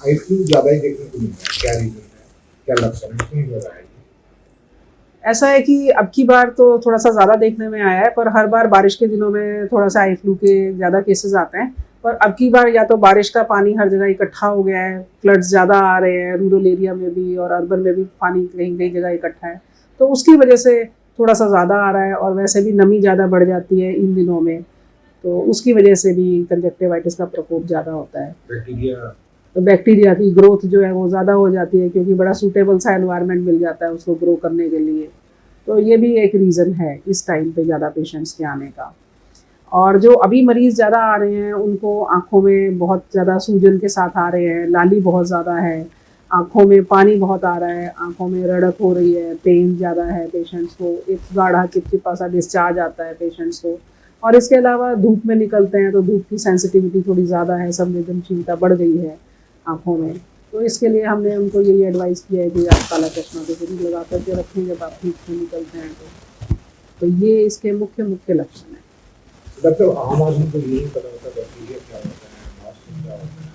Eye flu ज्यादा ही देखने को मिल रहा है, क्या रीजन है, क्या लक्षण है, क्यों हो रहा है? ऐसा है कि अब की बार तो थोड़ा सा ज़्यादा देखने में आया है, पर हर बार बारिश के दिनों में थोड़ा सा आई फ्लू के ज़्यादा केसेस आते हैं। पर अब की बार या तो बारिश का पानी हर जगह इकट्ठा हो गया है, फ्लड्स ज़्यादा आ रहे हैं, रूरल एरिया में भी और अर्बन में भी पानी कहीं कहीं जगह इकट्ठा है, तो उसकी वजह से थोड़ा सा ज़्यादा आ रहा है। और वैसे भी नमी ज़्यादा बढ़ जाती है इन दिनों में, तो उसकी वजह से भी कंजक्टिवाइटिस का प्रकोप ज़्यादा होता है। तो बैक्टीरिया की ग्रोथ जो है वो ज़्यादा हो जाती है, क्योंकि बड़ा सूटेबल सा एनवायरनमेंट मिल जाता है उसको ग्रो करने के लिए। तो ये भी एक रीज़न है इस टाइम पे ज़्यादा पेशेंट्स के आने का। और जो अभी मरीज़ ज़्यादा आ रहे हैं उनको आँखों में बहुत ज़्यादा सूजन के साथ आ रहे हैं, लाली बहुत ज़्यादा है, आँखों में पानी बहुत आ रहा है, आँखों में रड़क हो रही है, पेन ज़्यादा है पेशेंट्स को, एक गाढ़ा चिपचिपा सा डिस्चार्ज आता है पेशेंट्स को। और इसके अलावा धूप में निकलते हैं तो धूप की सेंसिटिविटी थोड़ी ज़्यादा है, संवेदनशीलता बढ़ गई है आँखों में। तो इसके लिए हमने उनको यही एडवाइस किया है कि आप काला चश्मा तो जरूर लगा करके रखें जब आप धूप में निकलते हैं। तो ये इसके मुख्य लक्षण हैं। डॉक्टर, आम आदमी को यही पता होता बैक्टीरिया क्या होता है, मौसम क्या होता है,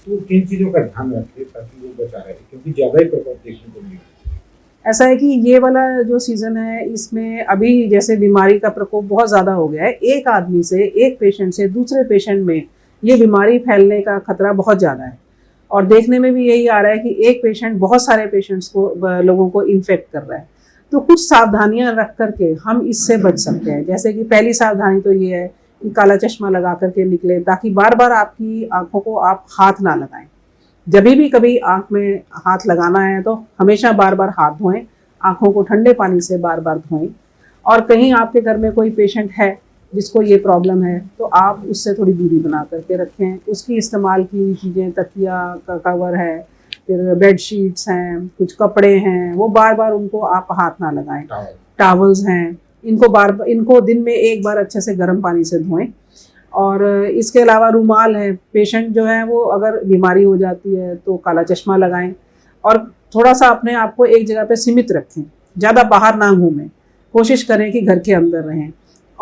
तो किन चीज़ों का ध्यान रखें ताकि वो बचा रहे, क्योंकि ज़्यादा ही प्रकोप देखने को मिल रहा है। ऐसा है कि ये वाला जो सीज़न है इसमें अभी जैसे बीमारी का प्रकोप बहुत ज़्यादा हो गया है, एक आदमी से, एक पेशेंट से दूसरे पेशेंट में ये बीमारी फैलने का खतरा बहुत ज़्यादा है। और देखने में भी यही आ रहा है कि एक पेशेंट बहुत सारे पेशेंट्स को, लोगों को इन्फेक्ट कर रहा है। तो कुछ सावधानियां रख करके हम इससे बच सकते हैं। जैसे कि पहली सावधानी तो ये है कि काला चश्मा लगा करके निकले, ताकि बार बार आपकी आंखों को आप हाथ ना लगाएं। जब भी कभी आंख में हाथ लगाना है तो हमेशा बार बार हाथ धोएं, आंखों को ठंडे पानी से बार बार धोएं। और कहीं आपके घर में कोई पेशेंट है जिसको ये प्रॉब्लम है तो आप उससे थोड़ी दूरी बना करके रखें। उसकी इस्तेमाल की चीज़ें, तकिया का कवर है, फिर बेड शीट्स हैं, कुछ कपड़े हैं, वो बार बार उनको आप हाथ ना लगाएं। टॉवल्स हैं, इनको दिन में एक बार अच्छे से गर्म पानी से धोएं। और इसके अलावा रुमाल है, पेशेंट जो है वो अगर बीमारी हो जाती है तो काला चश्मा लगाएं। और थोड़ा सा अपने आप को एक जगह पे सीमित रखें, ज़्यादा बाहर ना घूमें, कोशिश करें कि घर के अंदर रहें।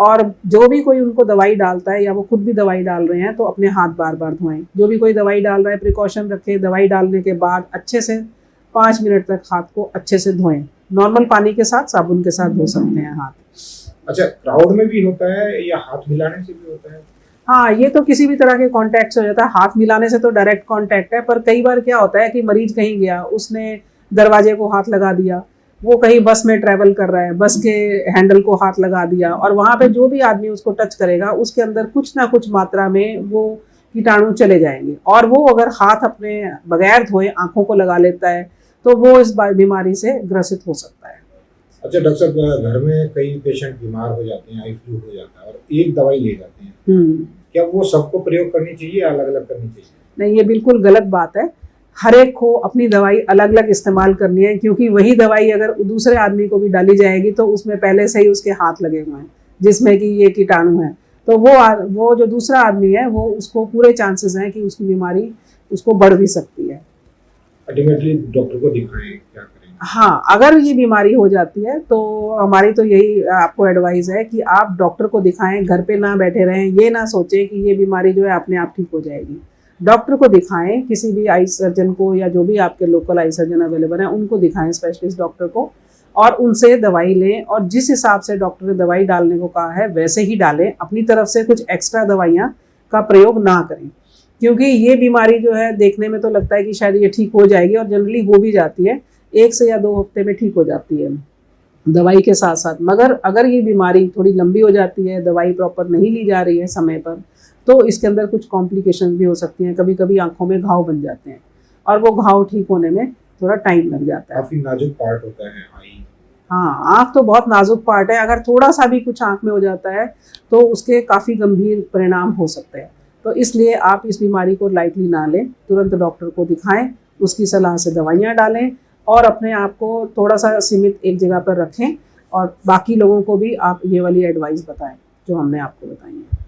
और जो भी कोई उनको दवाई डालता है या वो खुद भी दवाई डाल रहे हैं तो अपने हाथ बार बार धोएं। जो भी कोई दवाई डाल रहा है प्रिकॉशन रखें, दवाई डालने के बाद अच्छे से 5 मिनट तक हाथ को अच्छे से धोएं। नॉर्मल पानी के साथ साबुन के साथ धो सकते हैं हाथ। अच्छा, क्राउड में भी होता है या हाथ मिलाने से भी होता है? हाँ, ये तो किसी भी तरह के कांटेक्ट से हो जाता है। हाथ मिलाने से तो डायरेक्ट कांटेक्ट है, पर कई बार क्या होता है कि मरीज कहीं गया, उसने दरवाजे को हाथ लगा दिया, वो कहीं बस में ट्रैवल कर रहा है, बस के हैंडल को हाथ लगा दिया और वहाँ पे जो भी आदमी उसको टच करेगा उसके अंदर कुछ ना कुछ मात्रा में वो कीटाणु चले जाएंगे। और वो अगर हाथ अपने बगैर धोए आंखों को लगा लेता है तो वो इस बीमारी से ग्रसित हो सकता है। अच्छा डॉक्टर साहब, घर में कई पेशेंट बीमार हो जाते हैं, आई फ्लू हो जाता है और एक दवाई ले जाते हैं, क्या वो सबको प्रयोग करनी चाहिए या अलग अलग करनी चाहिए? नहीं, ये बिल्कुल गलत बात है। हर एक को अपनी दवाई अलग अलग इस्तेमाल करनी है, क्योंकि वही दवाई अगर दूसरे आदमी को भी डाली जाएगी तो उसमें पहले से ही उसके हाथ लगे हुए हैं जिसमें कि ये कीटाणु है, तो वो जो दूसरा आदमी है वो उसको पूरे चांसेस हैं कि उसकी बीमारी उसको बढ़ भी सकती है। अल्टीमेटली डॉक्टर को दिखाएं, क्या करें? हाँ, अगर ये बीमारी हो जाती है तो हमारी तो यही आपको एडवाइस है कि आप डॉक्टर को दिखाएं, घर पे ना बैठे रहें। ये ना सोचें कि ये बीमारी जो है अपने आप ठीक हो जाएगी। डॉक्टर को दिखाएं, किसी भी आई सर्जन को या जो भी आपके लोकल आई सर्जन अवेलेबल हैं उनको दिखाएं, स्पेशलिस्ट डॉक्टर को, और उनसे दवाई लें और जिस हिसाब से डॉक्टर ने दवाई डालने को कहा है वैसे ही डालें। अपनी तरफ से कुछ एक्स्ट्रा दवाइयाँ का प्रयोग ना करें, क्योंकि ये बीमारी जो है देखने में तो लगता है कि शायद ये ठीक हो जाएगी और जनरली हो भी जाती है, 1 से या 2 हफ्ते में ठीक हो जाती है दवाई के साथ साथ। मगर अगर ये बीमारी थोड़ी लंबी हो जाती है, दवाई प्रॉपर नहीं ली जा रही है समय पर, तो इसके अंदर कुछ कॉम्प्लिकेशन भी हो सकती हैं। कभी कभी आंखों में घाव बन जाते हैं और वो घाव ठीक होने में थोड़ा टाइम लग जाता है। काफी नाजुक पार्ट होता है आई। हाँ, आँख तो बहुत नाजुक पार्ट है। अगर थोड़ा सा भी कुछ आँख में हो जाता है तो उसके काफ़ी गंभीर परिणाम हो सकते हैं। तो इसलिए आप इस बीमारी को लाइटली ना लें, तुरंत डॉक्टर को दिखाएं, उसकी सलाह से दवाइयाँ डालें और अपने आप को थोड़ा सा सीमित एक जगह पर रखें और बाकी लोगों को भी आप ये वाली एडवाइस बताएं जो हमने आपको बताई है।